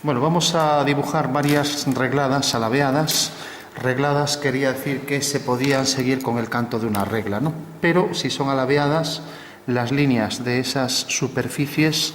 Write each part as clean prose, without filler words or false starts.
Bueno, vamos a dibujar varias regladas alabeadas. Regladas quería decir que se podían seguir con el canto de una regla, ¿no? Pero si son alabeadas, las líneas de esas superficies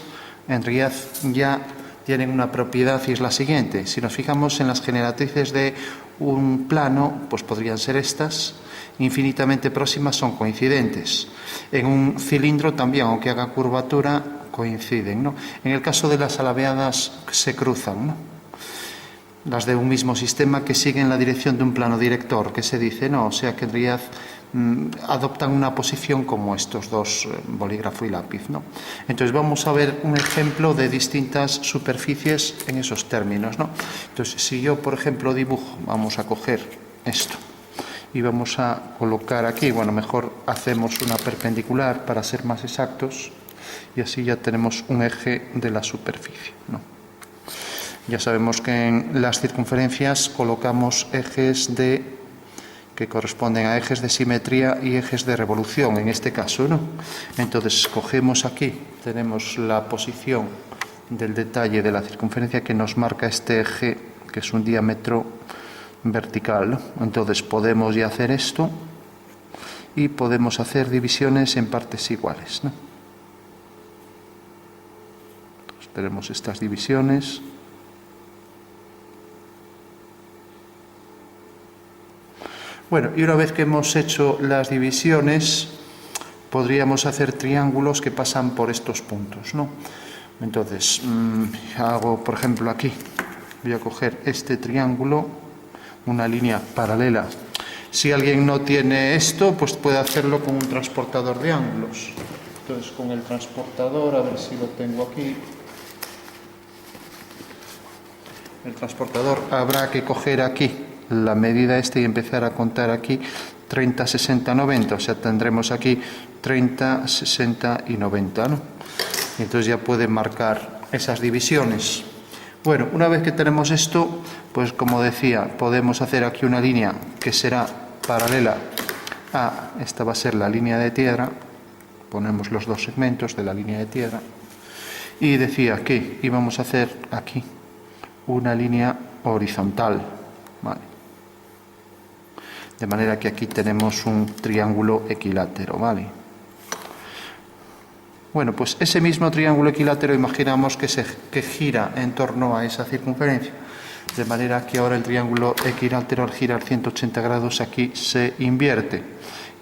en realidad ya tienen una propiedad y es la siguiente. Si nos fijamos en las generatrices de un plano, pues podrían ser estas, infinitamente próximas, son coincidentes. En un cilindro también, aunque haga curvatura, coinciden, ¿no? En el caso de las alabeadas se cruzan, ¿no? Las de un mismo sistema que siguen la dirección de un plano director, que se dice, ¿no? O sea que en realidad adoptan una posición como estos dos, bolígrafo y lápiz, ¿no? Entonces vamos a ver un ejemplo de distintas superficies en esos términos, ¿no? Entonces si yo, por ejemplo, dibujo, vamos a coger esto y vamos a colocar aquí, bueno, mejor hacemos una perpendicular para ser más exactos y así ya tenemos un eje de la superficie, ¿no? Ya sabemos que en las circunferencias colocamos ejes que corresponden a ejes de simetría y ejes de revolución, en este caso, ¿no? Entonces, cogemos aquí, tenemos la posición del detalle de la circunferencia que nos marca este eje, que es un diámetro vertical, ¿no? Entonces, podemos ya hacer esto y podemos hacer divisiones en partes iguales, ¿no? Entonces, tenemos estas divisiones. Bueno, y una vez que hemos hecho las divisiones, podríamos hacer triángulos que pasan por estos puntos, ¿no? Entonces, hago, por ejemplo, aquí, voy a coger este triángulo, una línea paralela. Si alguien no tiene esto, pues puede hacerlo con un transportador de ángulos. Entonces, con el transportador, a ver si lo tengo aquí. El transportador habrá que coger aquí la medida y empezar a contar aquí 30, 60, 90, o sea, tendremos aquí 30, 60 y 90, ¿no? Y entonces ya puede marcar esas divisiones. Bueno, una vez que tenemos esto, pues como decía, podemos hacer aquí una línea que será paralela a, esta va a ser la línea de tierra, ponemos los dos segmentos de la línea de tierra, y decía que íbamos a hacer aquí una línea horizontal, ¿vale? De manera que aquí tenemos un triángulo equilátero, ¿vale? Bueno, pues ese mismo triángulo equilátero imaginamos que gira en torno a esa circunferencia. De manera que ahora el triángulo equilátero al girar 180 grados aquí se invierte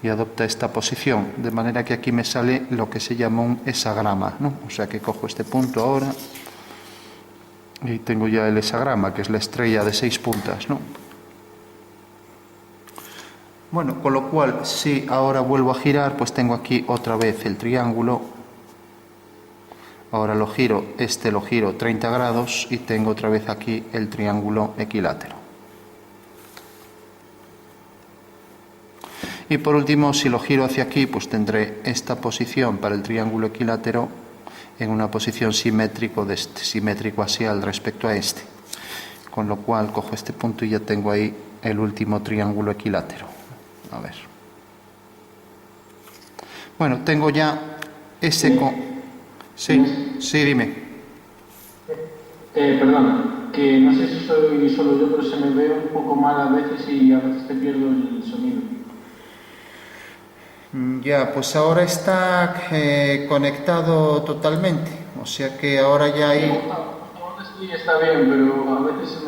y adopta esta posición. De manera que aquí me sale lo que se llama un hexagrama, ¿no? O sea que cojo este punto ahora y tengo ya el hexagrama, que es la estrella de 6 puntas, ¿no? Bueno, con lo cual, si ahora vuelvo a girar, pues tengo aquí otra vez el triángulo. Ahora lo giro 30 grados y tengo otra vez aquí el triángulo equilátero. Y por último, si lo giro hacia aquí, pues tendré esta posición para el triángulo equilátero en una posición simétrico axial respecto a este. Con lo cual cojo este punto y ya tengo ahí el último triángulo equilátero. A ver. Bueno, tengo ya ese... Sí, dime. Perdona, que no sé si soy solo yo, pero se me ve un poco mal a veces y a veces te pierdo el sonido. Ya, pues ahora está conectado totalmente, o sea que ahora ya hay... Ahora sí está bien, pero a veces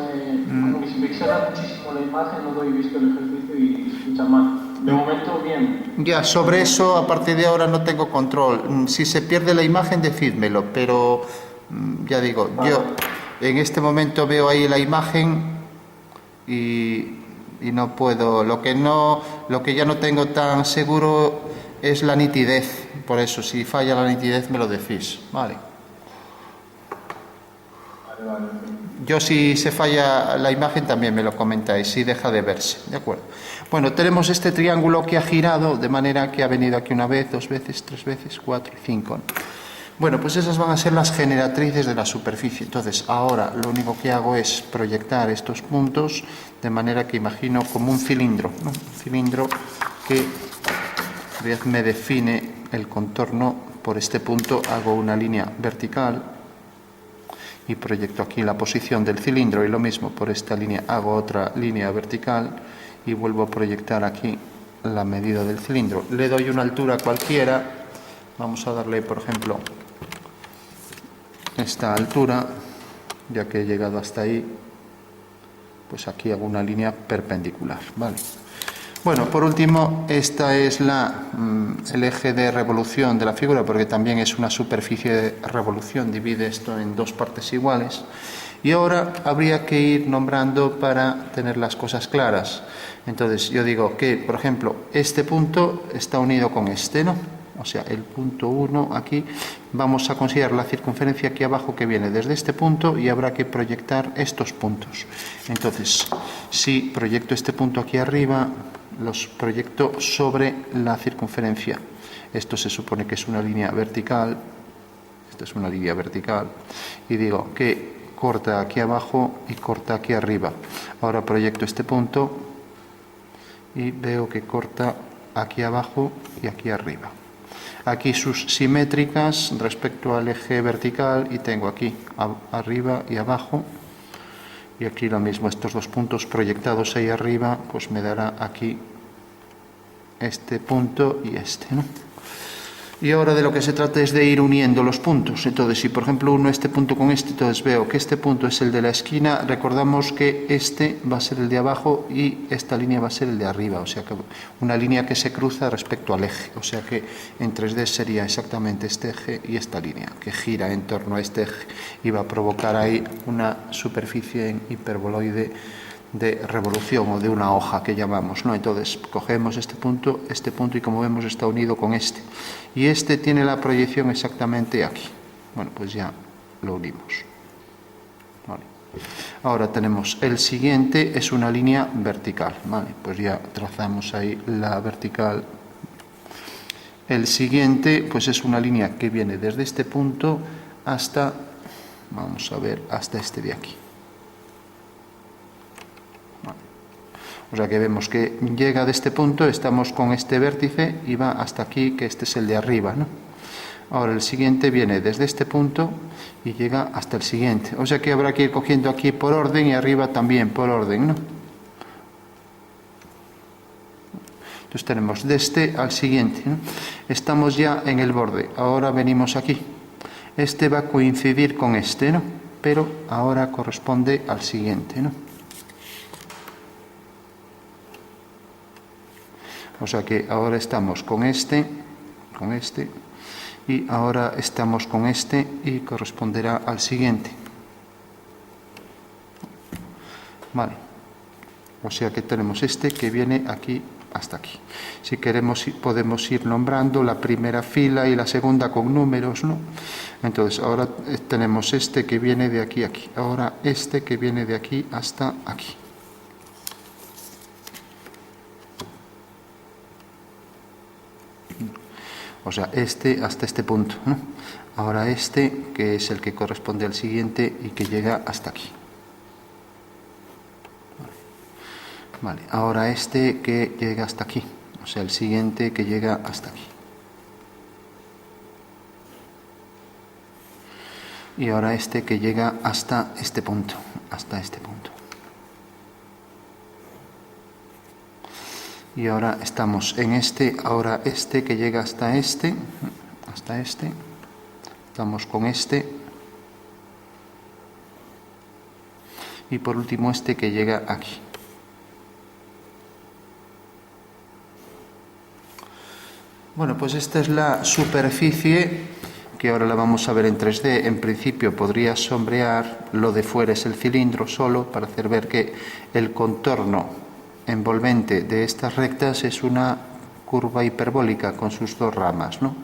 como que se pixela muchísimo la imagen, no doy visto el ejercicio y se escucha mal. De momento bien. Ya, sobre eso a partir de ahora no tengo control. Si se pierde la imagen, decídmelo, pero ya digo, vale. Yo en este momento veo ahí la imagen y no puedo. Lo que ya no tengo tan seguro es la nitidez. Por eso, si falla la nitidez, me lo decís, ¿vale? Vale. Yo, si se falla la imagen, también me lo comentáis, si deja de verse, ¿de acuerdo? Bueno, tenemos este triángulo que ha girado, de manera que ha venido aquí una vez, 2 veces, 3 veces, 4 y 5. Bueno, pues esas van a ser las generatrices de la superficie. Entonces, ahora lo único que hago es proyectar estos puntos, de manera que imagino como un cilindro, ¿no? Un cilindro que me define el contorno. Por este punto hago una línea vertical y proyecto aquí la posición del cilindro y lo mismo por esta línea hago otra línea vertical y vuelvo a proyectar aquí la medida del cilindro. Le doy una altura cualquiera, vamos a darle por ejemplo esta altura, ya que he llegado hasta ahí, pues aquí hago una línea perpendicular, ¿vale? Bueno, por último, esta es el eje de revolución de la figura, porque también es una superficie de revolución, divide esto en dos partes iguales. Y ahora habría que ir nombrando para tener las cosas claras. Entonces, yo digo que, por ejemplo, este punto está unido con este, ¿no? O sea, el punto 1 aquí, vamos a considerar la circunferencia aquí abajo que viene desde este punto y habrá que proyectar estos puntos. Entonces, si proyecto este punto aquí arriba, los proyecto sobre la circunferencia. Esto se supone que es una línea vertical, esta es una línea vertical, y digo que corta aquí abajo y corta aquí arriba. Ahora proyecto este punto y veo que corta aquí abajo y aquí arriba. Aquí sus simétricas respecto al eje vertical y tengo aquí arriba y abajo. Y aquí lo mismo, estos dos puntos proyectados ahí arriba, pues me dará aquí este punto y este, ¿no? Y ahora de lo que se trata es de ir uniendo los puntos. Entonces, si por ejemplo uno este punto con este, entonces veo que este punto es el de la esquina, recordamos que este va a ser el de abajo y esta línea va a ser el de arriba, o sea que una línea que se cruza respecto al eje, o sea que en 3D sería exactamente este eje y esta línea, que gira en torno a este eje y va a provocar ahí una superficie en hiperboloide de revolución o de una hoja que llamamos, ¿no? Entonces cogemos este punto y como vemos está unido con este y este tiene la proyección exactamente aquí. Bueno, pues ya lo unimos, vale. Ahora tenemos el siguiente, es una línea vertical, vale, pues ya trazamos ahí la vertical. El siguiente pues es una línea que viene desde este punto hasta, vamos a ver, hasta este de aquí. O sea que vemos que llega de este punto, estamos con este vértice y va hasta aquí, que este es el de arriba, ¿no? Ahora el siguiente viene desde este punto y llega hasta el siguiente. O sea que habrá que ir cogiendo aquí por orden y arriba también por orden, ¿no? Entonces tenemos de este al siguiente, ¿no? Estamos ya en el borde, ahora venimos aquí. Este va a coincidir con este, ¿no? Pero ahora corresponde al siguiente, ¿no? O sea que ahora estamos con este, y ahora estamos con este y corresponderá al siguiente. Vale. O sea que tenemos este que viene aquí hasta aquí. Si queremos podemos ir nombrando la primera fila y la segunda con números, ¿no? Entonces ahora tenemos este que viene de aquí a aquí. Ahora este que viene de aquí hasta aquí. O sea, este hasta este punto, ¿no? Ahora este, que es el que corresponde al siguiente y que llega hasta aquí. Vale, ahora este que llega hasta aquí, o sea, el siguiente que llega hasta aquí. Y ahora este que llega hasta este punto, Y ahora estamos en este, ahora este que llega hasta este, estamos con este. Y por último este que llega aquí. Bueno, pues esta es la superficie que ahora la vamos a ver en 3D. En principio podría sombrear, lo de fuera es el cilindro solo, para hacer ver que el contorno envolvente de estas rectas es una curva hiperbólica con sus dos ramas, ¿no?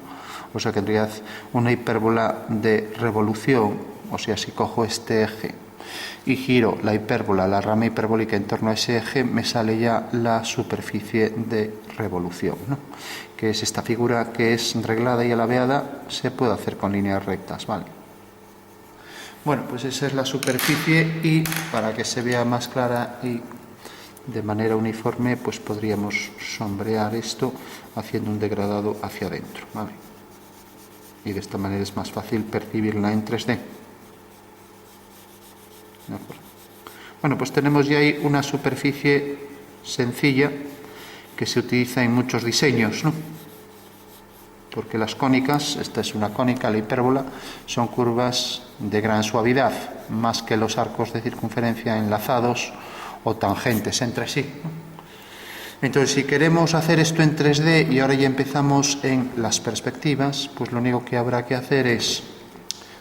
O sea que en realidad una hipérbola de revolución, o sea, si cojo este eje y giro la hipérbola, la rama hiperbólica en torno a ese eje, me sale ya la superficie de revolución, ¿no? Que es esta figura que es reglada y alabeada, se puede hacer con líneas rectas, ¿vale? Bueno, pues esa es la superficie y para que se vea más clara y de manera uniforme, pues podríamos sombrear esto haciendo un degradado hacia adentro, ¿vale? Y de esta manera es más fácil percibirla en 3D. ¿De acuerdo? Bueno, pues tenemos ya ahí una superficie sencilla que se utiliza en muchos diseños, ¿no? Porque las cónicas, esta es una cónica, la hipérbola, son curvas de gran suavidad, más que los arcos de circunferencia enlazados o tangentes entre sí, ¿no? Entonces, si queremos hacer esto en 3D y ahora ya empezamos en las perspectivas, pues lo único que habrá que hacer es,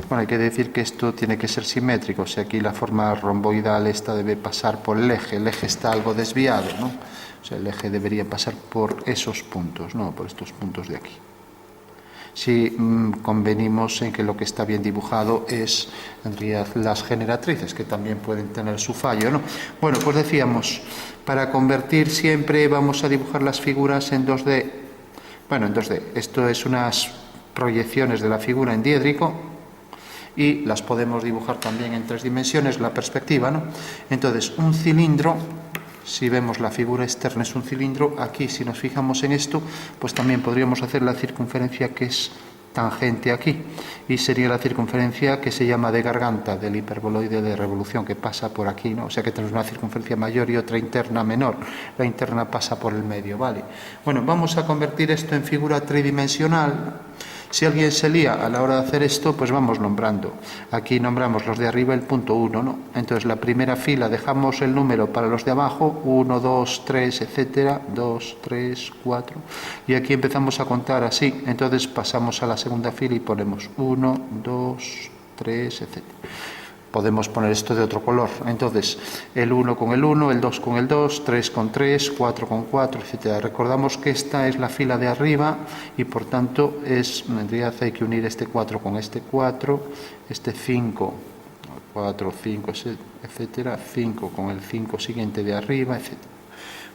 bueno, hay que decir que esto tiene que ser simétrico, o sea, aquí la forma romboidal esta debe pasar por el eje está algo desviado, ¿no? O sea, el eje debería pasar por esos puntos, no por estos puntos de aquí. Si convenimos en que lo que está bien dibujado es en realidad las generatrices, que también pueden tener su fallo, ¿no? Bueno, pues decíamos, para convertir siempre vamos a dibujar las figuras en 2D. Bueno, en 2D. Esto es unas proyecciones de la figura en diédrico y las podemos dibujar también en 3 dimensiones, la perspectiva, ¿no? Entonces, un cilindro, si vemos la figura externa es un cilindro, aquí si nos fijamos en esto, pues también podríamos hacer la circunferencia que es tangente aquí, y sería la circunferencia que se llama de garganta del hiperboloide de revolución, que pasa por aquí, ¿no? O sea que tenemos una circunferencia mayor y otra interna menor. La interna pasa por el medio, ¿vale? Bueno, vamos a convertir esto en figura tridimensional. Si alguien se lía a la hora de hacer esto, pues vamos nombrando. Aquí nombramos los de arriba el punto 1, ¿no? Entonces la primera fila dejamos el número para los de abajo, 1, 2, 3, etcétera, 2, 3, 4. Y aquí empezamos a contar así. Entonces pasamos a la segunda fila y ponemos 1, 2, 3, etcétera. Podemos poner esto de otro color. Entonces, el 1 con el 1, el 2 con el 2, 3 con 3, 4 con 4, etc. Recordamos que esta es la fila de arriba y, por tanto, en realidad hay que unir este 4 con este 4, este 5, 4, 5, etcétera, 5 con el 5 siguiente de arriba, etcétera.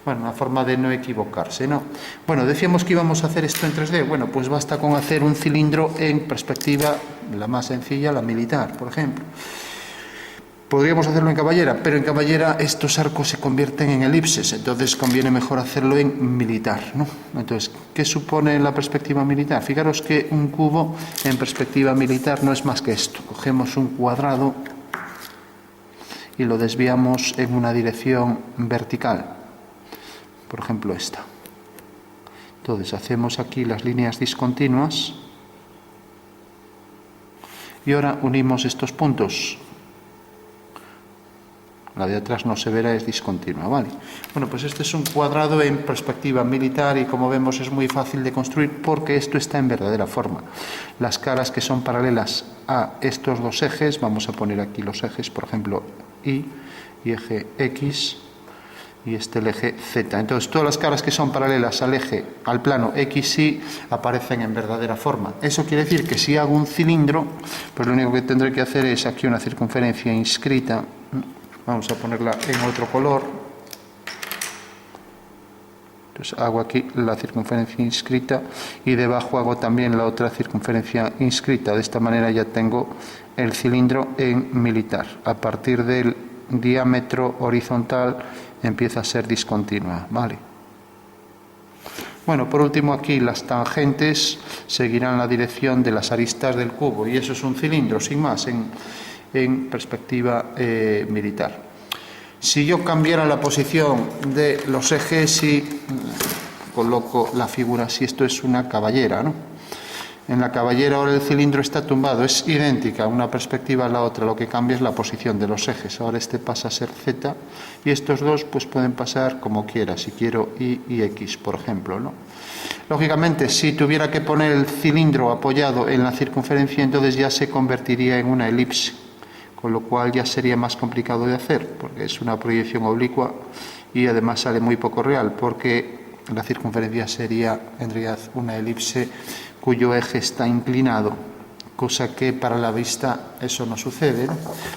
Bueno, una forma de no equivocarse, ¿no? Bueno, decíamos que íbamos a hacer esto en 3D. Bueno, pues basta con hacer un cilindro en perspectiva, la más sencilla, la militar, por ejemplo. Podríamos hacerlo en caballera, pero en caballera estos arcos se convierten en elipses, entonces conviene mejor hacerlo en militar, ¿no? Entonces, ¿qué supone la perspectiva militar? Fijaros que un cubo en perspectiva militar no es más que esto. Cogemos un cuadrado y lo desviamos en una dirección vertical, por ejemplo esta. Entonces, hacemos aquí las líneas discontinuas y ahora unimos estos puntos. La de atrás no se verá, es discontinua, ¿vale? Bueno, pues este es un cuadrado en perspectiva militar y como vemos es muy fácil de construir porque esto está en verdadera forma. Las caras que son paralelas a estos dos ejes, vamos a poner aquí los ejes, por ejemplo, Y y eje X y el eje Z. Entonces, todas las caras que son paralelas al plano X, Y, aparecen en verdadera forma. Eso quiere decir que si hago un cilindro, pues lo único que tendré que hacer es aquí una circunferencia inscrita. Vamos a ponerla en otro color. Entonces hago aquí la circunferencia inscrita y debajo hago también la otra circunferencia inscrita. De esta manera ya tengo el cilindro en militar. A partir del diámetro horizontal empieza a ser discontinua, ¿vale? Bueno, por último aquí las tangentes seguirán la dirección de las aristas del cubo y eso es un cilindro, sin más, en perspectiva militar. Si yo cambiara la posición de los ejes y coloco la figura así, esto es una caballera, ¿no? En la caballera ahora el cilindro está tumbado, es idéntica una perspectiva a la otra, lo que cambia es la posición de los ejes. Ahora este pasa a ser Z y estos dos pues pueden pasar como quiera, si quiero Y y X, por ejemplo, ¿no? Lógicamente, si tuviera que poner el cilindro apoyado en la circunferencia, entonces ya se convertiría en una elipse, con lo cual ya sería más complicado de hacer, porque es una proyección oblicua y además sale muy poco real, porque la circunferencia sería en realidad una elipse cuyo eje está inclinado, cosa que para la vista eso no sucede, ¿no?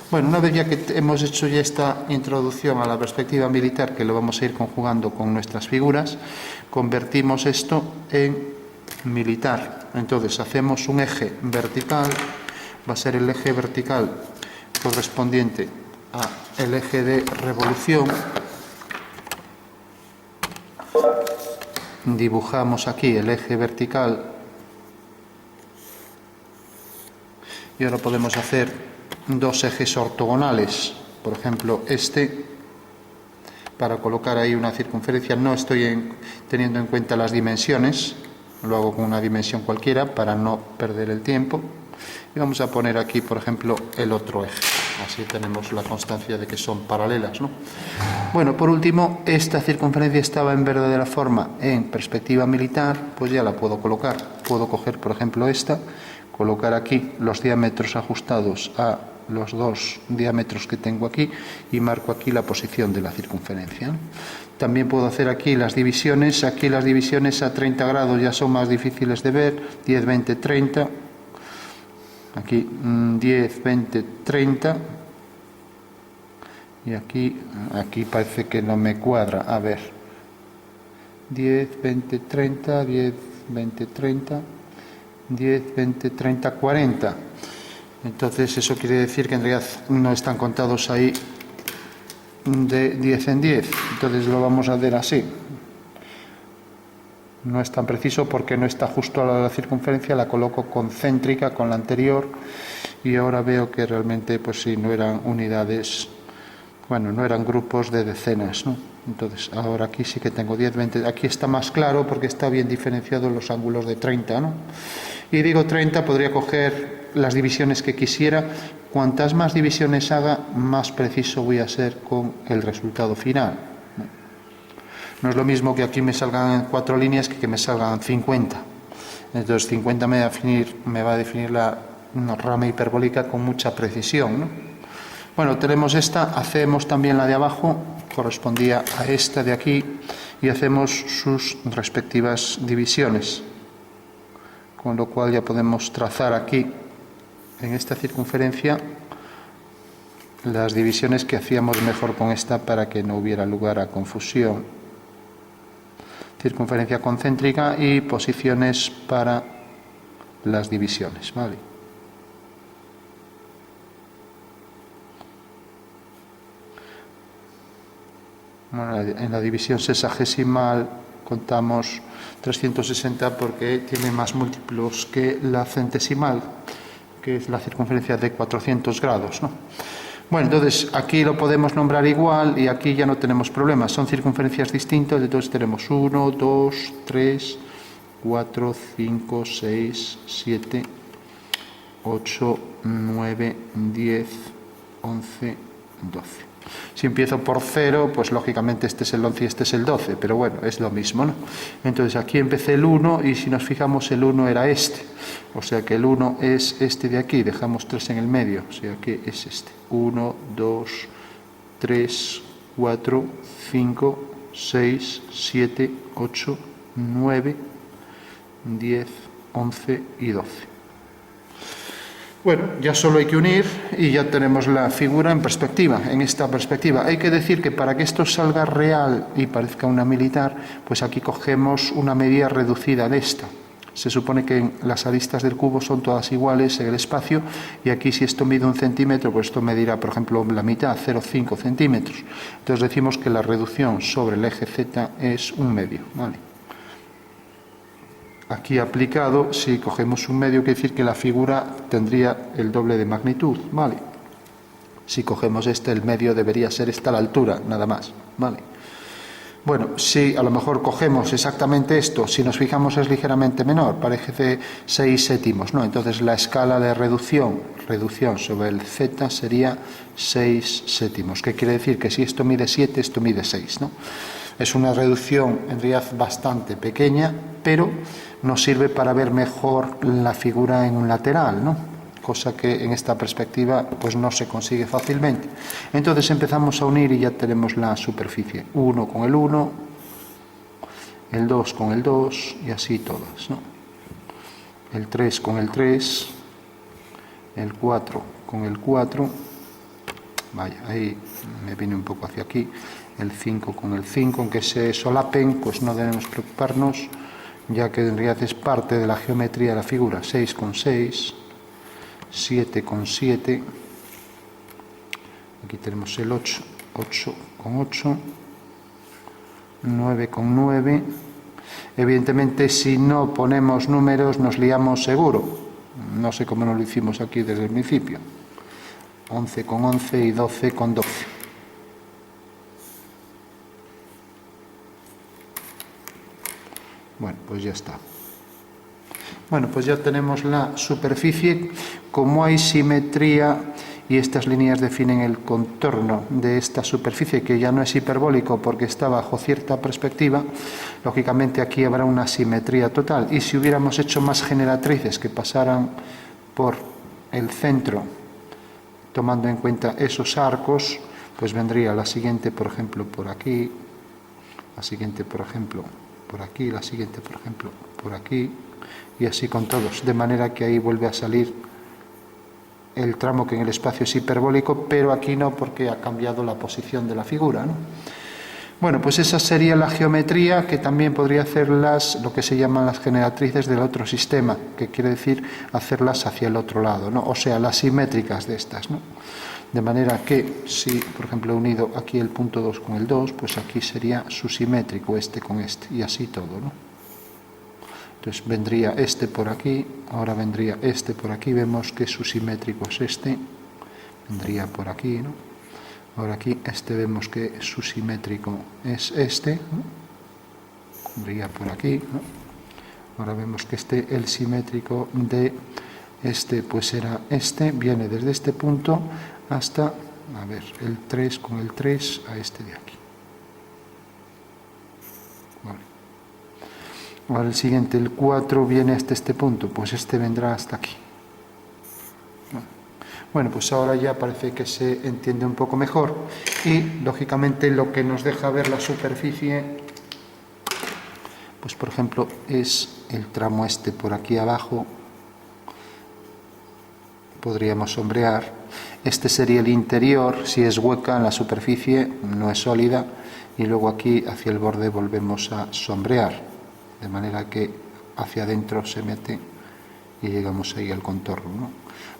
Bueno, una vez ya que hemos hecho ya esta introducción a la perspectiva militar, que lo vamos a ir conjugando con nuestras figuras, convertimos esto en militar. Entonces hacemos un eje vertical, va a ser el eje vertical correspondiente al eje de revolución. Dibujamos aquí el eje vertical y ahora podemos hacer dos ejes ortogonales por ejemplo este, para colocar ahí una circunferencia. No estoy teniendo en cuenta las dimensiones, lo hago con una dimensión cualquiera para no perder el tiempo. Y vamos a poner aquí, por ejemplo, el otro eje. Así tenemos la constancia de que son paralelas, ¿no? Bueno, por último, esta circunferencia estaba en verdadera forma en perspectiva militar, pues ya la puedo colocar. Puedo coger, por ejemplo, esta, colocar aquí los diámetros ajustados a los dos diámetros que tengo aquí y marco aquí la posición de la circunferencia, ¿no? También puedo hacer aquí las divisiones. Aquí las divisiones a 30 grados ya son más difíciles de ver. 10, 20, 30. Aquí 10, 20, 30. Y aquí parece que no me cuadra. A ver. 10, 20, 30, 10, 20, 30, 10, 20, 30, 40. Entonces eso quiere decir que en realidad no están contados ahí de 10 en 10. Entonces lo vamos a hacer así. No es tan preciso porque no está justo a la circunferencia, la coloco concéntrica con la anterior y ahora veo que realmente pues sí, no eran unidades, bueno, no eran grupos de decenas, ¿no? Entonces ahora aquí sí que tengo 10, 20, aquí está más claro porque está bien diferenciado los ángulos de 30, ¿no? Y digo 30, podría coger las divisiones que quisiera. Cuantas más divisiones haga, más preciso voy a ser con el resultado final. No es lo mismo que aquí me salgan 4 líneas que me salgan 50. Entonces 50 me va a definir una rama hiperbólica con mucha precisión, ¿no? Bueno, tenemos esta, hacemos también la de abajo, correspondía a esta de aquí, y hacemos sus respectivas divisiones. Con lo cual ya podemos trazar aquí, en esta circunferencia, las divisiones que hacíamos mejor con esta para que no hubiera lugar a confusión. Circunferencia concéntrica y posiciones para las divisiones, ¿vale? Bueno, en la división sexagesimal contamos 360 porque tiene más múltiplos que la centesimal, que es la circunferencia de 400 grados, ¿no? Bueno, entonces aquí lo podemos nombrar igual y aquí ya no tenemos problemas, son circunferencias distintas, entonces tenemos 1, 2, 3, 4, 5, 6, 7, 8, 9, 10, 11, 12. Si empiezo por 0, pues lógicamente este es el 11 y este es el 12, pero bueno, es lo mismo, ¿no? Entonces aquí empecé el 1 y si nos fijamos el 1 era este, o sea que el 1 es este de aquí, dejamos 3 en el medio, o sea que es este. 1, 2, 3, 4, 5, 6, 7, 8, 9, 10, 11 y 12. Bueno, ya solo hay que unir y ya tenemos la figura en perspectiva, en esta perspectiva. Hay que decir que para que esto salga real y parezca una militar, pues aquí cogemos una medida reducida de esta. Se supone que las aristas del cubo son todas iguales en el espacio y aquí si esto mide 1 centímetro, pues esto medirá, por ejemplo, la mitad, 0,5 centímetros. Entonces decimos que la reducción sobre el eje Z es 1/2, ¿vale? Aquí aplicado, si cogemos 1/2, quiere decir que la figura tendría el doble de magnitud, ¿vale? Si cogemos este, el medio debería ser esta la altura, nada más, ¿vale? Bueno, si a lo mejor cogemos exactamente esto, si nos fijamos es ligeramente menor, parece 6 séptimos, ¿no? Entonces la escala de reducción sobre el Z sería 6 séptimos, que quiere decir que si esto mide 7, esto mide 6, ¿no? Es una reducción en realidad bastante pequeña, pero nos sirve para ver mejor la figura en un lateral, ¿no? Cosa que en esta perspectiva pues no se consigue fácilmente. Entonces empezamos a unir y ya tenemos la superficie. 1 con el 1, el 2 con el 2 y así todas, ¿no? El 3 con el 3, el 4 con el 4, vaya, ahí me vine un poco hacia aquí, el 5 con el 5, aunque se solapen, pues no debemos preocuparnos, ya que en realidad es parte de la geometría de la figura. 6 con 6, 7 con 7, aquí tenemos el 8, 8 con 8, 9 con 9. Evidentemente si no ponemos números nos liamos seguro, no sé cómo no lo hicimos aquí desde el principio. 11 con 11 y 12 con 12. Bueno, pues ya está. Bueno, pues ya tenemos la superficie. Como hay simetría y estas líneas definen el contorno de esta superficie, que ya no es hiperbólico porque está bajo cierta perspectiva, lógicamente aquí habrá una simetría total. Y si hubiéramos hecho más generatrices que pasaran por el centro, tomando en cuenta esos arcos, pues vendría la siguiente, por ejemplo, por aquí, la siguiente, por ejemplo, por aquí, la siguiente, por ejemplo, por aquí, y así con todos, de manera que ahí vuelve a salir el tramo que en el espacio es hiperbólico, pero aquí no, porque ha cambiado la posición de la figura, ¿no? Bueno, pues esa sería la geometría, que también podría hacerlas lo que se llaman las generatrices del otro sistema, que quiere decir hacerlas hacia el otro lado, ¿no? O sea, las simétricas de estas, ¿no? De manera que si, por ejemplo, he unido aquí el punto 2 con el 2, pues aquí sería susimétrico este con este, y así todo, ¿no? Entonces vendría este por aquí, ahora vendría este por aquí, vemos que susimétrico es este, vendría por aquí, ¿no? Ahora aquí este vemos que susimétrico es este, ¿no? Vendría por aquí, ¿no? Ahora vemos que el simétrico de este pues será este, viene desde este punto hasta, a ver, el 3 con el 3 a este de aquí. Vale. Ahora el siguiente, el 4, viene hasta este punto, pues este vendrá hasta aquí. Bueno, pues ahora ya parece que se entiende un poco mejor y, lógicamente, lo que nos deja ver la superficie, pues por ejemplo, es el tramo este por aquí abajo. Podríamos sombrear. Este sería el interior, si es hueca en la superficie, no es sólida, y luego aquí hacia el borde volvemos a sombrear, de manera que hacia adentro se mete y llegamos ahí al contorno, ¿no?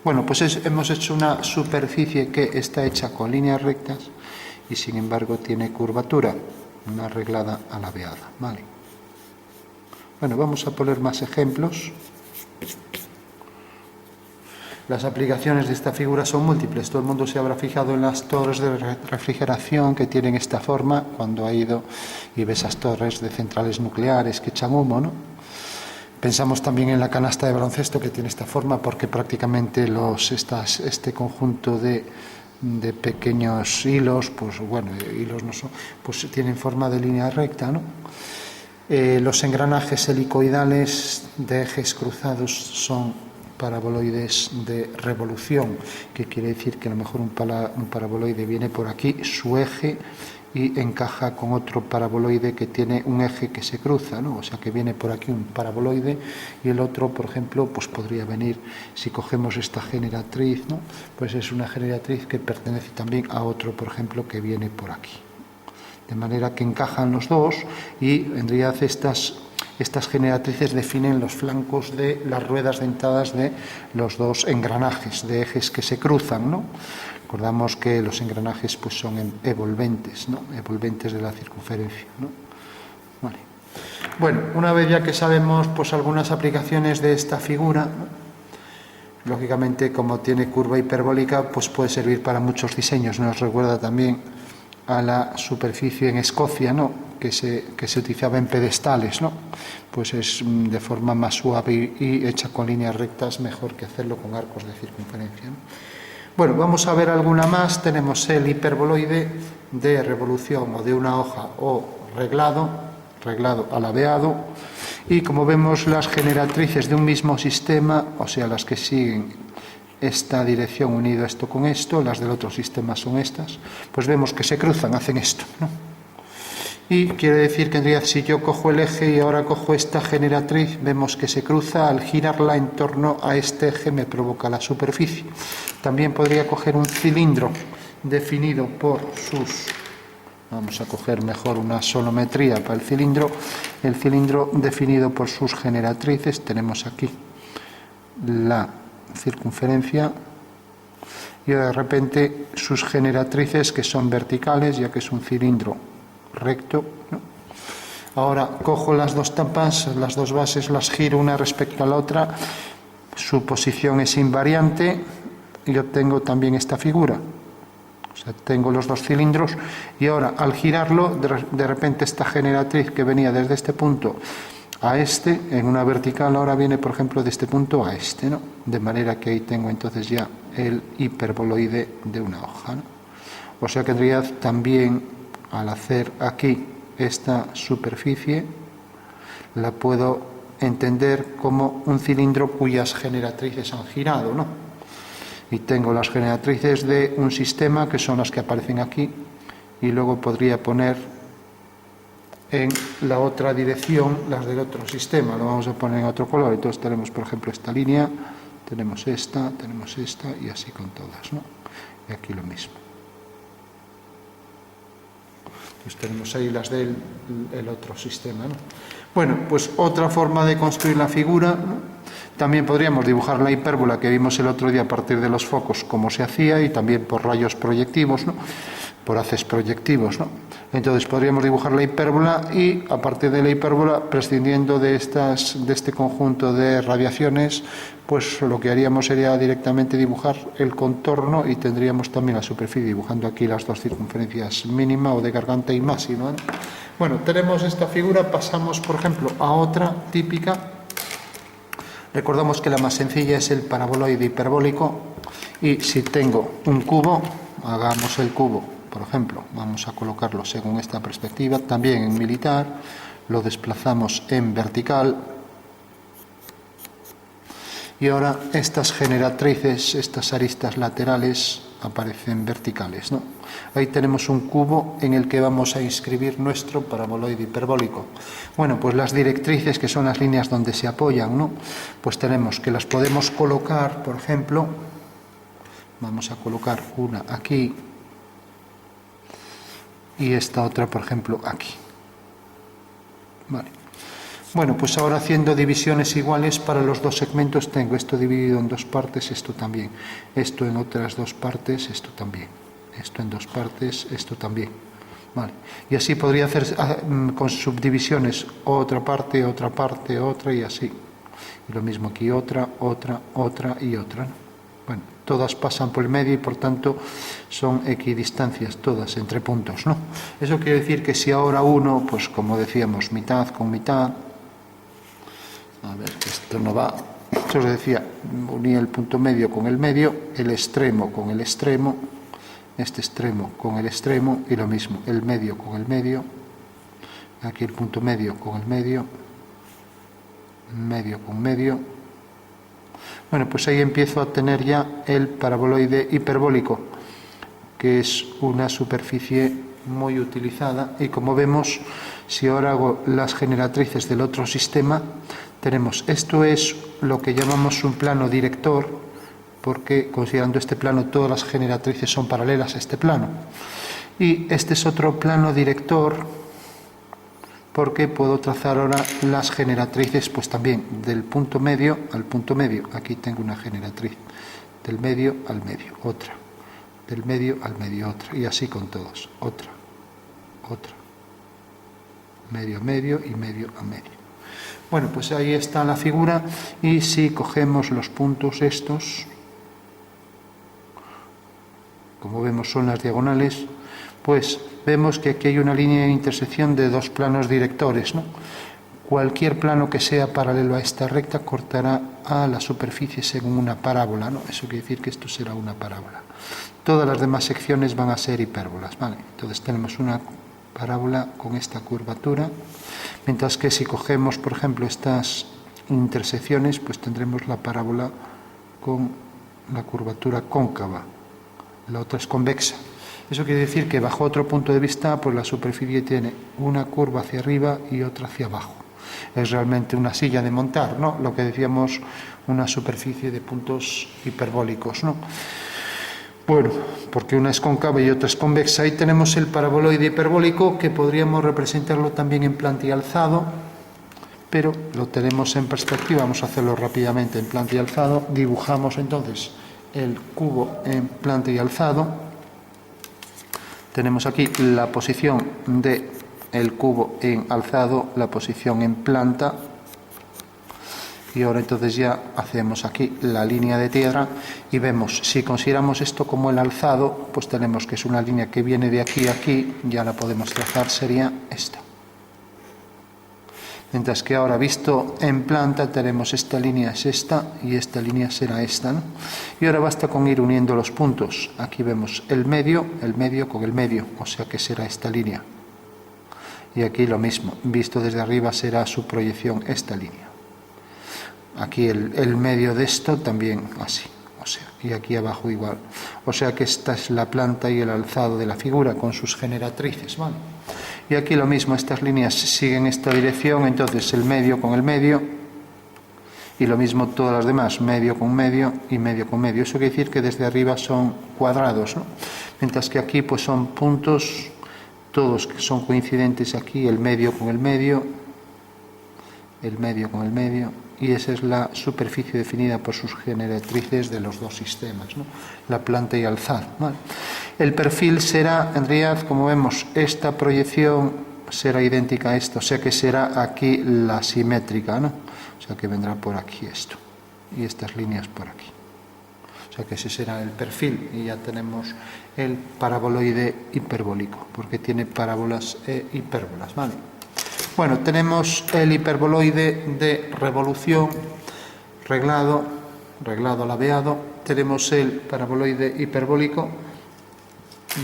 Bueno, pues hemos hecho una superficie que está hecha con líneas rectas y sin embargo tiene curvatura, una reglada alabeada, ¿vale? Bueno, vamos a poner más ejemplos. Las aplicaciones de esta figura son múltiples. Todo el mundo se habrá fijado en las torres de refrigeración que tienen esta forma cuando ha ido y ve esas torres de centrales nucleares que echan humo, ¿no? Pensamos también en la canasta de baloncesto que tiene esta forma porque prácticamente este conjunto de pequeños hilos, pues bueno, hilos no son, pues tienen forma de línea recta, ¿no? Los engranajes helicoidales de ejes cruzados son paraboloides de revolución, que quiere decir que a lo mejor un paraboloide viene por aquí, su eje, y encaja con otro paraboloide que tiene un eje que se cruza, ¿no? O sea que viene por aquí un paraboloide y el otro, por ejemplo, pues podría venir, si cogemos esta generatriz, ¿no? Pues es una generatriz que pertenece también a otro, por ejemplo, que viene por aquí. De manera que encajan los dos y en realidad estas generatrices definen los flancos de las ruedas dentadas de los dos engranajes de ejes que se cruzan, ¿no? Recordamos que los engranajes pues son evolventes, ¿no? Evolventes de la circunferencia, ¿no? Vale. Bueno, una vez ya que sabemos pues algunas aplicaciones de esta figura, ¿no? Lógicamente, como tiene curva hiperbólica, pues puede servir para muchos diseños. Nos recuerda también a la superficie en Escocia, ¿no? que se utilizaba en pedestales, ¿no? Pues es de forma más suave y hecha con líneas rectas, mejor que hacerlo con arcos de circunferencia, ¿no? Bueno, vamos a ver alguna más. Tenemos el hiperboloide de revolución o de una hoja o reglado alabeado, y como vemos las generatrices de un mismo sistema, o sea, las que siguen esta dirección unido esto con esto, las del otro sistema son estas, pues vemos que se cruzan, hacen esto, ¿no? Y quiere decir que en realidad si yo cojo el eje y ahora cojo esta generatriz, vemos que se cruza, al girarla en torno a este eje me provoca la superficie. También podría coger un cilindro definido por sus, vamos a coger mejor una solometría para el cilindro definido por sus generatrices. Tenemos aquí la circunferencia y de repente sus generatrices, que son verticales, ya que es un cilindro recto, ¿no? Ahora cojo las dos tapas, las dos bases, las giro una respecto a la otra, su posición es invariante yo tengo también esta figura. O sea, tengo los dos cilindros y ahora al girarlo, de repente esta generatriz que venía desde este punto a este, en una vertical ahora viene, por ejemplo, de este punto a este, ¿no? De manera que ahí tengo entonces ya el hiperboloide de una hoja, ¿no? O sea que en realidad también al hacer aquí esta superficie la puedo entender como un cilindro cuyas generatrices han girado, ¿no? Y tengo las generatrices de un sistema que son las que aparecen aquí y luego podría poner en la otra dirección las del otro sistema, lo vamos a poner en otro color. Entonces tenemos, por ejemplo, esta línea, tenemos esta y así con todas, ¿no? Y aquí lo mismo. Entonces tenemos ahí las del otro sistema, ¿no? Bueno, pues otra forma de construir la figura, ¿no? También podríamos dibujar la hipérbola que vimos el otro día a partir de los focos, como se hacía, y también por rayos proyectivos, ¿no? Por haces proyectivos, ¿no? Entonces podríamos dibujar la hipérbola y a partir de la hipérbola, prescindiendo de este conjunto de radiaciones, pues lo que haríamos sería directamente dibujar el contorno y tendríamos también la superficie, dibujando aquí las dos circunferencias mínima o de garganta y máxima, ¿no? Bueno, tenemos esta figura, pasamos por ejemplo a otra típica. Recordamos que la más sencilla es el paraboloide hiperbólico y si tengo un cubo, hagamos el cubo, por ejemplo, vamos a colocarlo según esta perspectiva, también en militar, lo desplazamos en vertical y ahora estas generatrices, estas aristas laterales aparecen verticales, ¿no? Ahí tenemos un cubo en el que vamos a inscribir nuestro paraboloide hiperbólico. Bueno, pues las directrices, que son las líneas donde se apoyan, ¿no? Pues tenemos que las podemos colocar, por ejemplo, vamos a colocar una aquí y esta otra, por ejemplo, aquí. Vale. Bueno, pues ahora haciendo divisiones iguales para los dos segmentos, tengo esto dividido en dos partes, esto también, esto en otras dos partes, esto también, esto en dos partes, esto también. Vale. Y así podría hacer con subdivisiones otra parte, otra y así. Y lo mismo aquí, otra y otra, ¿no? Bueno, todas pasan por el medio y por tanto son equidistancias todas entre puntos, ¿no? Eso quiere decir que si ahora uno, pues como decíamos, mitad con mitad, a ver, que esto no va, yo os decía, unía el punto medio con el medio, el extremo con el extremo, este extremo con el extremo y lo mismo, el medio con el medio, aquí el punto medio con el medio, medio con medio. Bueno, pues ahí empiezo a tener ya el paraboloide hiperbólico, que es una superficie muy utilizada y como vemos, si ahora hago las generatrices del otro sistema, tenemos, esto es lo que llamamos un plano director, porque considerando este plano todas las generatrices son paralelas a este plano. Y este es otro plano director, porque puedo trazar ahora las generatrices, pues también del punto medio al punto medio. Aquí tengo una generatriz, del medio al medio, otra, del medio al medio, otra, y así con todos, otra, medio a medio y medio a medio. Bueno, pues ahí está la figura y si cogemos los puntos estos, como vemos son las diagonales, pues vemos que aquí hay una línea de intersección de dos planos directores, ¿no? Cualquier plano que sea paralelo a esta recta cortará a la superficie según una parábola, ¿no? Eso quiere decir que esto será una parábola. Todas las demás secciones van a ser hipérbolas, ¿vale? Entonces tenemos una parábola con esta curvatura, mientras que si cogemos, por ejemplo, estas intersecciones, pues tendremos la parábola con la curvatura cóncava. La otra es convexa. Eso quiere decir que bajo otro punto de vista, pues la superficie tiene una curva hacia arriba y otra hacia abajo. Es realmente una silla de montar, ¿no? Lo que decíamos, una superficie de puntos hiperbólicos, ¿no? Bueno, porque una es cóncava y otra es convexa. Ahí tenemos el paraboloide hiperbólico, que podríamos representarlo también en planta y alzado, pero lo tenemos en perspectiva. Vamos a hacerlo rápidamente en planta y alzado. Dibujamos entonces el cubo en planta y alzado. Tenemos aquí la posición del cubo en alzado, la posición en planta, Y ahora entonces ya hacemos aquí la línea de tierra y vemos, si consideramos esto como el alzado, pues tenemos que es una línea que viene de aquí a aquí, ya la podemos trazar, sería esta. Mientras que ahora, visto en planta, tenemos esta línea es esta y esta línea será esta, ¿no? Y ahora basta con ir uniendo los puntos. Aquí vemos el medio con el medio, o sea que será esta línea. Y aquí lo mismo, visto desde arriba será su proyección esta línea. Aquí el medio de esto también así, o sea, y aquí abajo igual. O sea que esta es la planta y el alzado de la figura con sus generatrices, ¿vale? Y aquí lo mismo, estas líneas siguen esta dirección, entonces el medio con el medio, y lo mismo todas las demás, medio con medio y medio con medio. Eso quiere decir que desde arriba son cuadrados, ¿no? Mientras que aquí pues son puntos, todos que son coincidentes aquí, el medio con el medio con el medio, y esa es la superficie definida por sus generatrices de los dos sistemas, ¿no? La planta y alzado, ¿vale? El perfil será, en realidad, como vemos, esta proyección será idéntica a esto, o sea que será aquí la simétrica, ¿no? O sea que vendrá por aquí esto, y estas líneas por aquí. O sea que ese será el perfil, y ya tenemos el paraboloide hiperbólico, porque tiene parábolas e hipérbolas, ¿vale? Bueno, tenemos el hiperboloide de revolución reglado laveado. Tenemos el paraboloide hiperbólico.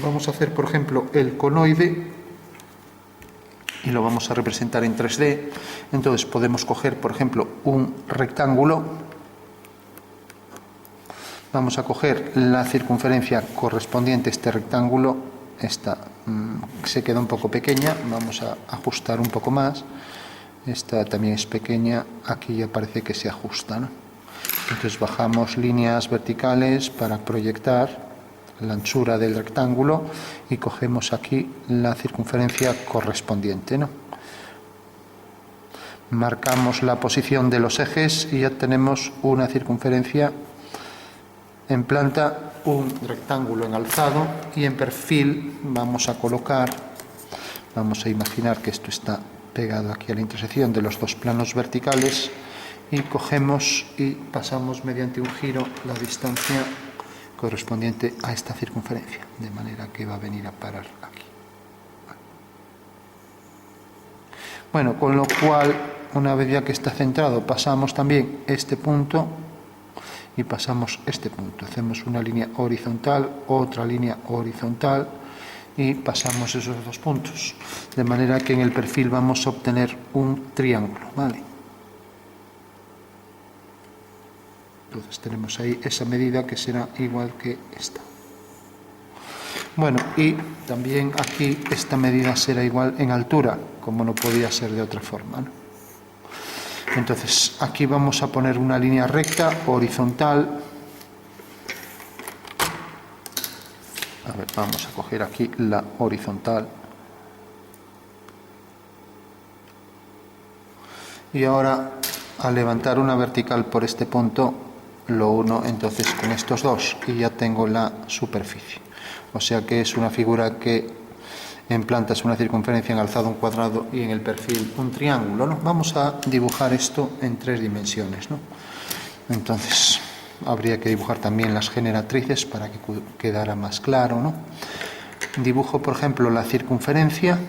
Vamos a hacer, por ejemplo, el conoide y lo vamos a representar en 3D. Entonces podemos coger, por ejemplo, un rectángulo. Vamos a coger la circunferencia correspondiente a este rectángulo. Esta se queda un poco pequeña, vamos a ajustar un poco más. Esta también es pequeña, aquí ya parece que se ajusta, ¿no? Entonces bajamos líneas verticales para proyectar la anchura del rectángulo y cogemos aquí la circunferencia correspondiente, ¿no? Marcamos la posición de los ejes y ya tenemos una circunferencia en planta, un rectángulo en alzado, y en perfil vamos a colocar, vamos a imaginar que esto está pegado aquí a la intersección de los dos planos verticales, y cogemos y pasamos mediante un giro la distancia correspondiente a esta circunferencia, de manera que va a venir a parar aquí. Bueno, con lo cual, una vez ya que está centrado, pasamos también este punto y pasamos este punto. Hacemos una línea horizontal, otra línea horizontal y pasamos esos dos puntos. De manera que en el perfil vamos a obtener un triángulo, ¿vale? Entonces tenemos ahí esa medida que será igual que esta. Bueno, y también aquí esta medida será igual en altura, como no podía ser de otra forma, ¿no? Entonces, aquí vamos a poner una línea recta, horizontal. A ver, vamos a coger aquí la horizontal. Y ahora, al levantar una vertical por este punto, lo uno entonces con estos dos y ya tengo la superficie. O sea que es una figura que en planta es una circunferencia, en alzado un cuadrado y en el perfil un triángulo, ¿no? Vamos a dibujar esto en 3 dimensiones, ¿no? Entonces habría que dibujar también las generatrices para que quedara más claro, ¿no? Dibujo, por ejemplo, la circunferencia.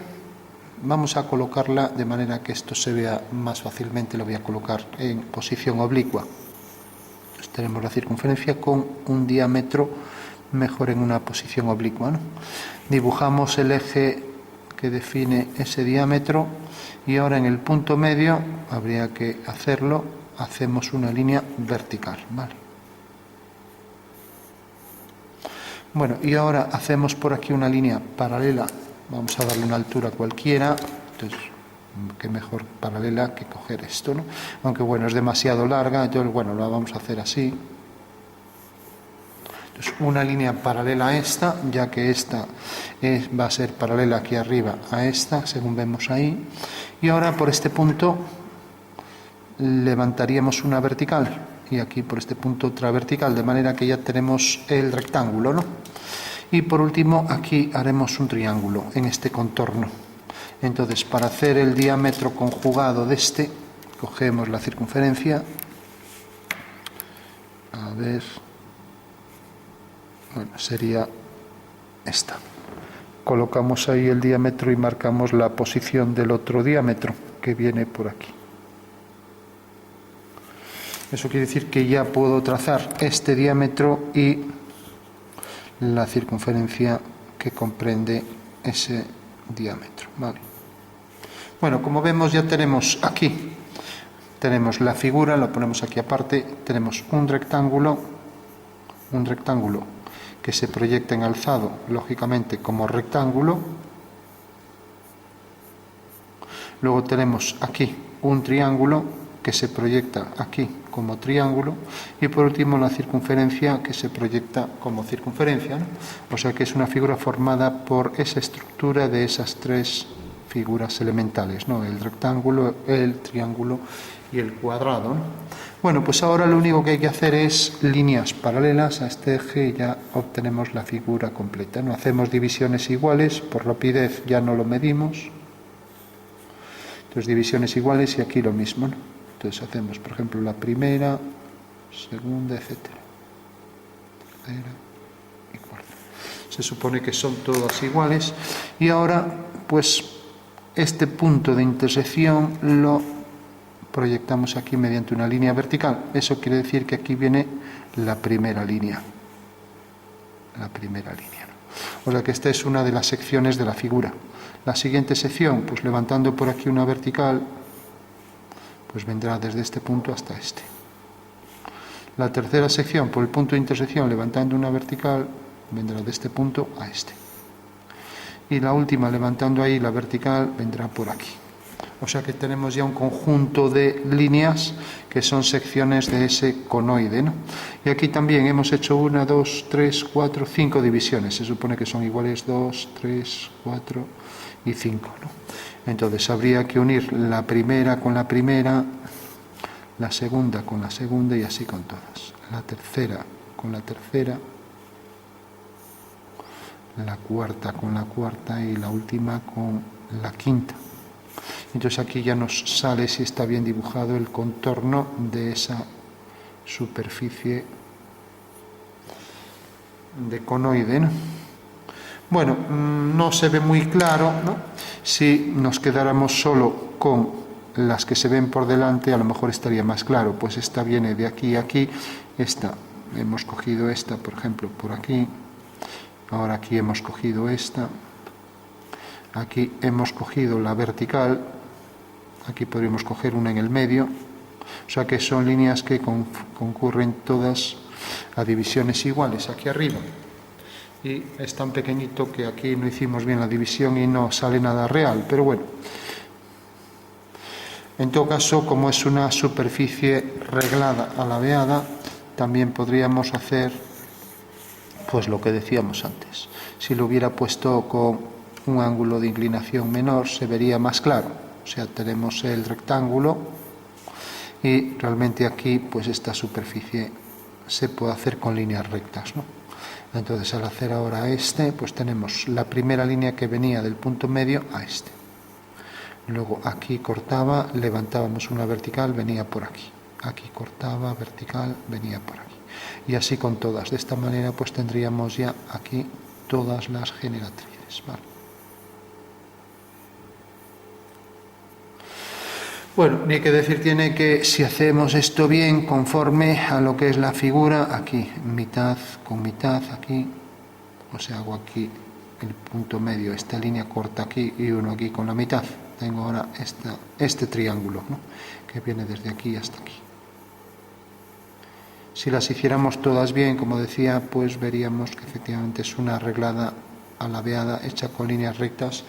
Vamos a colocarla de manera que esto se vea más fácilmente. Lo voy a colocar en posición oblicua. Entonces tenemos la circunferencia con un diámetro mejor en una posición oblicua, ¿no? Dibujamos el eje que define ese diámetro y ahora en el punto medio habría que hacerlo, hacemos una línea vertical, ¿vale? Bueno, y ahora hacemos por aquí una línea paralela, vamos a darle una altura cualquiera, entonces qué mejor paralela que coger esto, ¿no? Aunque bueno, es demasiado larga, entonces bueno, lo vamos a hacer así. Entonces, una línea paralela a esta, ya que esta va a ser paralela aquí arriba a esta, según vemos ahí. Y ahora por este punto levantaríamos una vertical y aquí por este punto otra vertical, de manera que ya tenemos el rectángulo, ¿no? Y por último aquí haremos un triángulo en este contorno. Entonces, para hacer el diámetro conjugado de este, cogemos la circunferencia A ver, bueno, sería esta. Colocamos ahí el diámetro y marcamos la posición del otro diámetro que viene por aquí. Eso quiere decir que ya puedo trazar este diámetro y la circunferencia que comprende ese diámetro, ¿vale? Bueno, como vemos ya tenemos aquí, tenemos la figura, lo ponemos aquí aparte, tenemos un rectángulo que se proyecta en alzado, lógicamente como rectángulo. Luego tenemos aquí un triángulo que se proyecta aquí como triángulo y por último la circunferencia que se proyecta como circunferencia, ¿no? O sea que es una figura formada por esa estructura de esas tres figuras elementales, ¿no? El rectángulo, el triángulo y el cuadrado, ¿no? Bueno, pues ahora lo único que hay que hacer es líneas paralelas a este eje y ya obtenemos la figura completa, ¿no? Hacemos divisiones iguales, por rapidez ya no lo medimos. Entonces divisiones iguales y aquí lo mismo, ¿no? Entonces hacemos, por ejemplo, la primera, segunda, etcétera. Tercera y cuarta. Se supone que son todas iguales y ahora, pues, este punto de intersección lo proyectamos aquí mediante una línea vertical. Eso quiere decir que aquí viene la primera línea. La primera línea, ¿no? O sea que esta es una de las secciones de la figura. La siguiente sección, pues levantando por aquí una vertical, pues vendrá desde este punto hasta este. La tercera sección, por el punto de intersección, levantando una vertical, vendrá de este punto a este. Y la última, levantando ahí la vertical, vendrá por aquí. O sea que tenemos ya un conjunto de líneas que son secciones de ese conoide, ¿no? Y aquí también hemos hecho 1, 2, 3, 4, 5 divisiones. Se supone que son iguales 2, 3, 4 y 5, ¿no? Entonces habría que unir la primera con la primera, la segunda con la segunda y así con todas. La tercera con la tercera, la cuarta con la cuarta y la última con la quinta. Entonces aquí ya nos sale, si está bien dibujado, el contorno de esa superficie de conoide, ¿no? Bueno, no se ve muy claro, ¿no? Si nos quedáramos solo con las que se ven por delante, a lo mejor estaría más claro. Pues esta viene de aquí a aquí, esta, hemos cogido esta, por ejemplo, por aquí. Ahora aquí hemos cogido esta. Aquí hemos cogido la vertical. Aquí podríamos coger una en el medio. O sea que son líneas que concurren todas a divisiones iguales aquí arriba. Y es tan pequeñito que aquí no hicimos bien la división y no sale nada real, pero bueno. En todo caso, como es una superficie reglada alabeada, también podríamos hacer pues lo que decíamos antes. Si lo hubiera puesto con un ángulo de inclinación menor, se vería más claro. O sea, tenemos el rectángulo y realmente aquí pues esta superficie se puede hacer con líneas rectas, ¿no? Entonces al hacer ahora este, pues tenemos la primera línea que venía del punto medio a este. Luego aquí cortaba, levantábamos una vertical, venía por aquí. Aquí cortaba, vertical, venía por aquí. Y así con todas. De esta manera pues tendríamos ya aquí todas las generatrices, ¿vale? Bueno, ni que decir tiene que si hacemos esto bien conforme a lo que es la figura, aquí mitad con mitad, aquí, o sea, hago aquí el punto medio, esta línea corta aquí y uno aquí con la mitad. Tengo ahora este triángulo, ¿no? Que viene desde aquí hasta aquí. Si las hiciéramos todas bien, como decía, pues veríamos que efectivamente es una reglada alabeada hecha con líneas rectas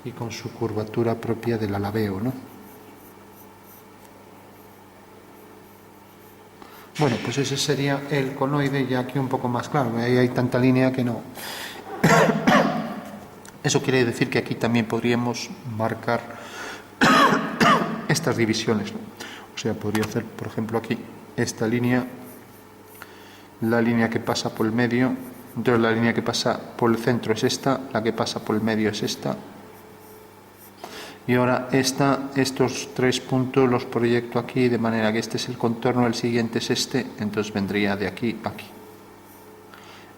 y con su curvatura propia del alabeo, ¿no? Bueno, pues ese sería el conoide, ya aquí un poco más claro, ahí hay tanta línea que no. Eso quiere decir que aquí también podríamos marcar estas divisiones, ¿no? O sea, podría hacer, por ejemplo, aquí esta línea, la línea que pasa por el medio, entonces la línea que pasa por el centro es esta, la que pasa por el medio es esta, Y ahora estos 3 puntos los proyecto aquí, de manera que este es el contorno, el siguiente es este, entonces vendría de aquí a aquí.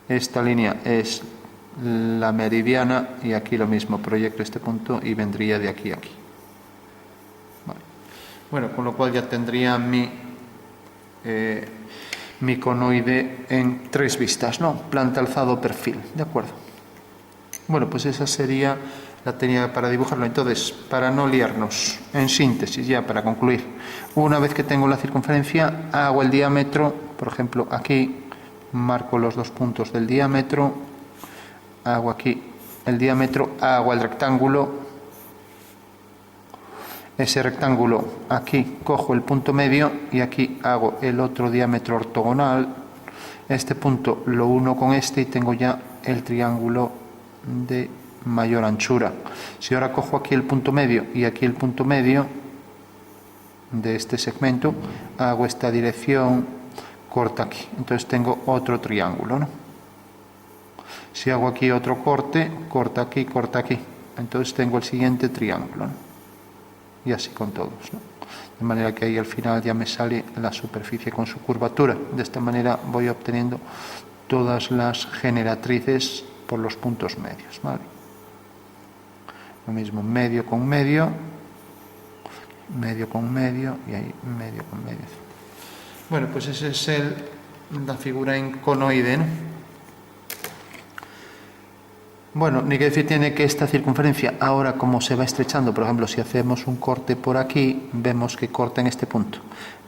Esta línea es la meridiana y aquí lo mismo, proyecto este punto y vendría de aquí a aquí. Vale. Bueno, con lo cual ya tendría mi conoide en 3 vistas, ¿no? Planta, alzado, perfil, ¿de acuerdo? Bueno, pues esa sería la técnica para dibujarlo. Entonces, para no liarnos, en síntesis, ya para concluir, una vez que tengo la circunferencia, hago el diámetro, por ejemplo, aquí marco los 2 puntos del diámetro, hago aquí el diámetro, hago el rectángulo, ese rectángulo aquí cojo el punto medio y aquí hago el otro diámetro ortogonal, este punto lo uno con este y tengo ya el triángulo de mayor anchura. Si ahora cojo aquí el punto medio y aquí el punto medio de este segmento, hago esta dirección, corta aquí, entonces tengo otro triángulo, ¿no? Si hago aquí otro corte, corta aquí, entonces tengo el siguiente triángulo, ¿no? Y así con todos, ¿no? De manera que ahí al final ya me sale la superficie con su curvatura. De esta manera voy obteniendo todas las generatrices por los puntos medios, ¿vale? Lo mismo, medio con medio, medio con medio y ahí medio con medio. Bueno, pues esa es la figura en conoide, ¿no? Bueno, ni que decir tiene que esta circunferencia, ahora como se va estrechando, por ejemplo, si hacemos un corte por aquí, vemos que corta en este punto,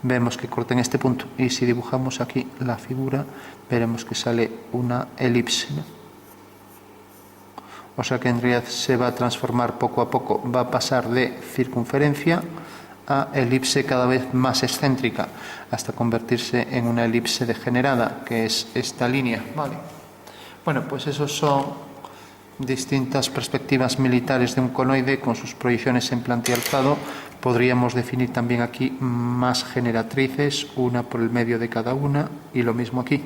vemos que corta en este punto, y si dibujamos aquí la figura, veremos que sale una elipse, ¿no? O sea que en realidad se va a transformar poco a poco, va a pasar de circunferencia a elipse cada vez más excéntrica, hasta convertirse en una elipse degenerada, que es esta línea, ¿vale? Bueno, pues esos son distintas perspectivas militares de un conoide con sus proyecciones en planta y alzado. Podríamos definir también aquí más generatrices, una por el medio de cada una, y lo mismo aquí,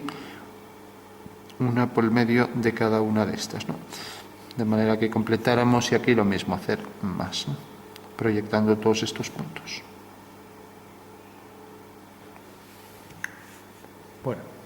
una por el medio de cada una de estas, ¿no? De manera que completáramos y aquí lo mismo, hacer más, ¿no? Proyectando todos estos puntos. Bueno.